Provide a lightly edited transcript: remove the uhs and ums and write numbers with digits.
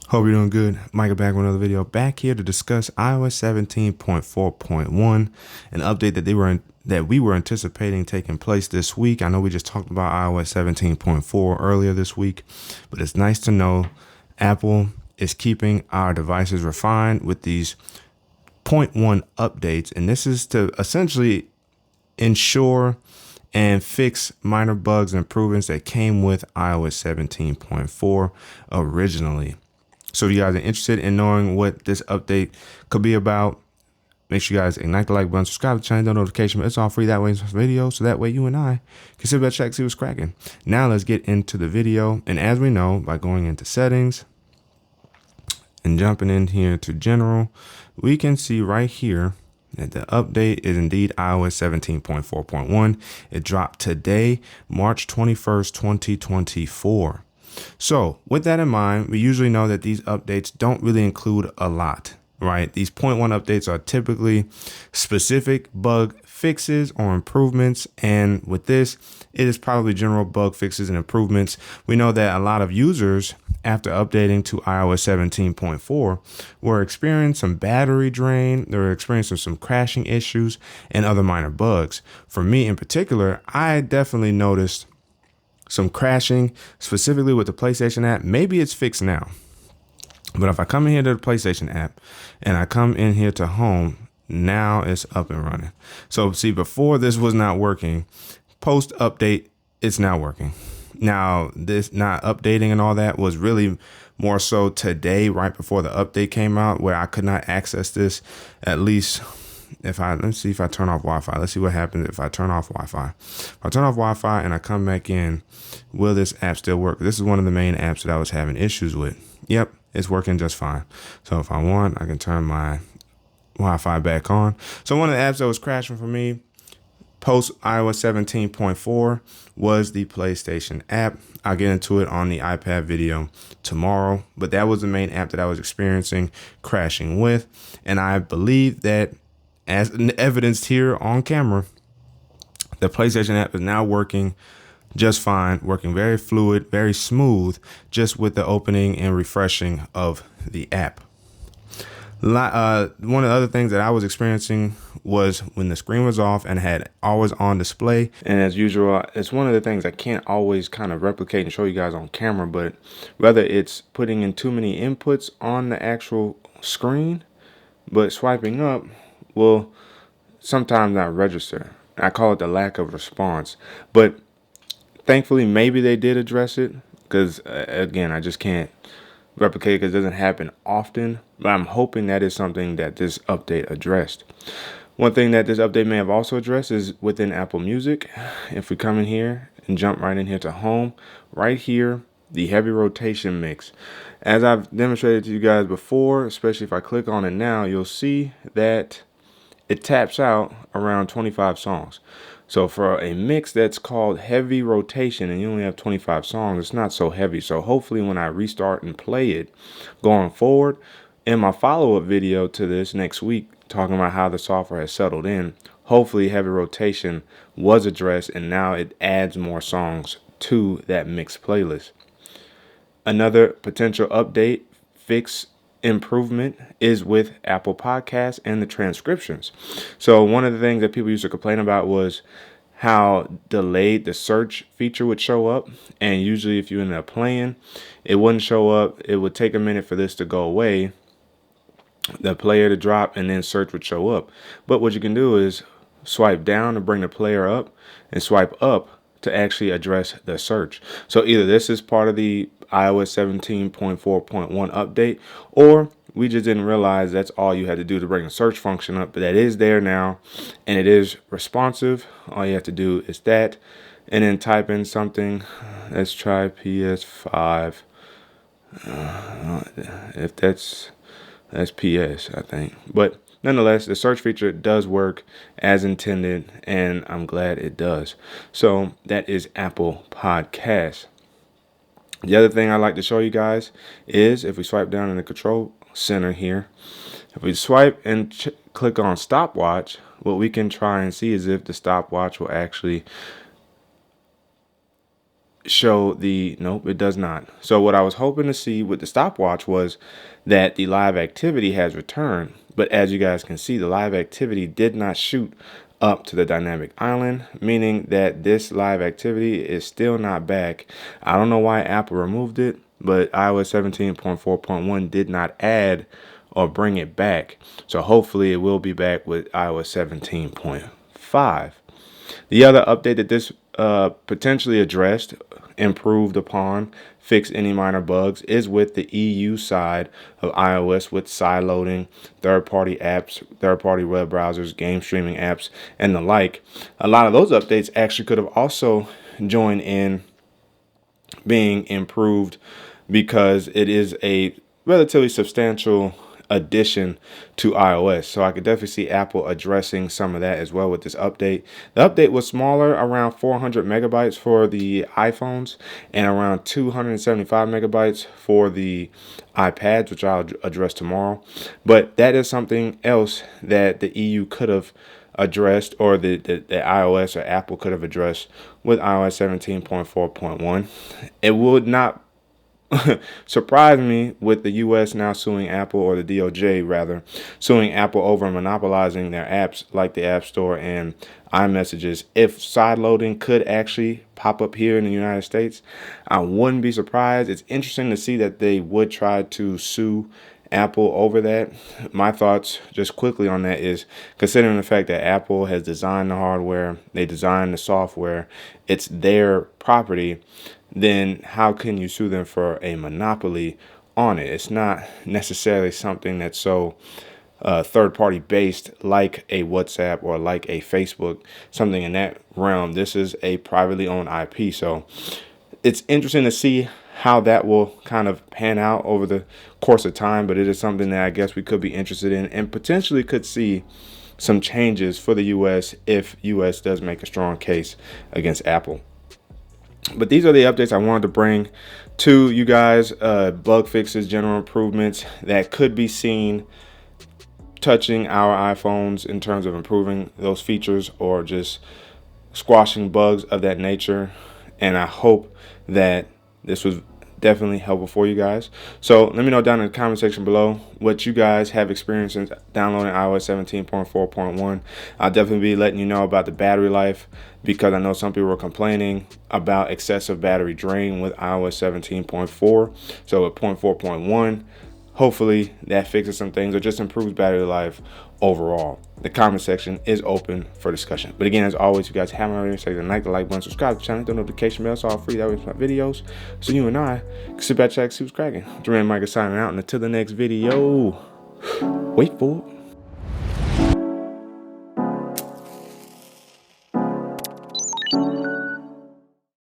Hope you're doing good. Micah back with another video. Back here to discuss iOS 17.4.1, an update that we were anticipating taking place this week. I know we just talked about iOS 17.4 earlier this week, but it's nice to know Apple is keeping our devices refined with these point 1 updates, and this is to essentially ensure and fix minor bugs and improvements that came with iOS 17.4 originally. So if you guys are interested in knowing what this update could be about, make sure you guys ignite the like button, subscribe to the channel, the notification. It's all free that way in this video, so that way you and I can sit back, check, see what's cracking. Now let's get into the video. And as we know, by going into settings and jumping in here to general, we can see right here that the update is indeed iOS 17.4.1. It dropped today, March 21st, 2024. So with that in mind, we usually know that these updates don't really include a lot, right? These point 1 updates are typically specific bug fixes or improvements. And with this, it is probably general bug fixes and improvements. We know that a lot of users, after updating to iOS 17.4, were experiencing some battery drain, they were experiencing some crashing issues and other minor bugs. For me in particular, I definitely noticed some crashing, specifically with the PlayStation app. Maybe it's fixed now, but if I come in here to the PlayStation app and I come in here to home, now it's up and running. So see, before this was not working. Post update, it's now working. Now this not updating and all that was really more so today, right before the update came out, where I could not access this. At least let's see if I turn off Wi-Fi. Let's see what happens if I turn off Wi-Fi. If I turn off Wi-Fi and I come back in, will this app still work? This is one of the main apps that I was having issues with. Yep, it's working just fine. So if I want, I can turn my Wi-Fi back on. So one of the apps that was crashing for me post iOS 17.4 was the PlayStation app. I'll get into it on the iPad video tomorrow, but that was the main app that I was experiencing crashing with. And I believe that, as evidenced here on camera, the PlayStation app is now working just fine, working very fluid, very smooth, just with the opening and refreshing of the app. One of the other things that I was experiencing was when the screen was off and had always on display. And as usual, it's one of the things I can't always kind of replicate and show you guys on camera, but whether it's putting in too many inputs on the actual screen, but swiping up will sometimes not register. I call it the lack of response. But thankfully, maybe they did address it, because again, I just can't replicate it because it doesn't happen often. But I'm hoping that is something that this update addressed. One thing that this update may have also addressed is within Apple Music. If we come in here and jump right in here to home, right here, the heavy rotation mix. As I've demonstrated to you guys before, especially if I click on it now, you'll see that it taps out around 25 songs. So for a mix that's called heavy rotation and you only have 25 songs, it's not so heavy. So hopefully when I restart and play it going forward, in my follow-up video to this next week, talking about how the software has settled in, hopefully heavy rotation was addressed and now it adds more songs to that mix playlist. Another potential update, fix, improvement is with Apple Podcasts and the transcriptions. So one of the things that people used to complain about was how delayed the search feature would show up. And usually if you ended up playing, it wouldn't show up. It would take a minute for this to go away, the player to drop, and then search would show up. But what you can do is swipe down to bring the player up and swipe up to actually address the search. So either this is part of the iOS 17.4.1 update, or we just didn't realize that's all you had to do to bring the search function up. But that is there now, and it is responsive. All you have to do is that, and then type in something. Let's try PS5. If that's PS, I think. But nonetheless, the search feature does work as intended, and I'm glad it does. So that is Apple Podcasts. The other thing I like to show you guys is if we swipe down in the control center here, if we swipe and click on stopwatch, what we can try and see is if the stopwatch will actually show the, nope, it does not. So what I was hoping to see with the stopwatch was that the live activity has returned. But as you guys can see, the live activity did not shoot up to the dynamic island, meaning that this live activity is still not back. I don't know why Apple removed it, but iOS 17.4.1 did not add or bring it back. So hopefully it will be back with iOS 17.5. The other update that this potentially addressed, improved upon, fixed any minor bugs is with the EU side of iOS with side loading, third-party apps, third-party web browsers, game streaming apps, and the like. A lot of those updates actually could have also joined in being improved because it is a relatively substantial addition to iOS. So I could definitely see Apple addressing some of that as well with this update. The update was smaller, around 400 megabytes for the iPhones and around 275 megabytes for the iPads, which I'll address tomorrow. But that is something else that the EU could have addressed, or the iOS or Apple could have addressed with iOS 17.4.1. It would not surprise me with the US now suing Apple, or the DOJ rather, suing Apple over monopolizing their apps like the App Store and iMessages. If side loading could actually pop up here in the United States, I wouldn't be surprised. It's interesting to see that they would try to sue Apple over that. My thoughts just quickly on that is, considering the fact that Apple has designed the hardware, they designed the software, it's their property, then how can you sue them for a monopoly on it? It's not necessarily something that's so third party based like a WhatsApp or like a Facebook, something in that realm. This is a privately owned IP. So it's interesting to see how that will kind of pan out over the course of time, but it is something that I guess we could be interested in and potentially could see some changes for the US if US does make a strong case against Apple. But these are the updates I wanted to bring to you guys. Bug fixes, general improvements that could be seen touching our iPhones in terms of improving those features or just squashing bugs of that nature. And I hope that this was definitely helpful for you guys. So let me know down in the comment section below what you guys have experienced in downloading iOS 17.4.1. I'll definitely be letting you know about the battery life, because I know some people were complaining about excessive battery drain with iOS 17.4. So with 0.4.1, hopefully that fixes some things or just improves battery life overall. The comment section is open for discussion. But again, as always, if you guys haven't already, say like the like button, subscribe to the channel, hit the notification bell, so all free that way my videos. So you and I can sit back, check, see what's cracking. Micah signing out, and until the next video, wait for it.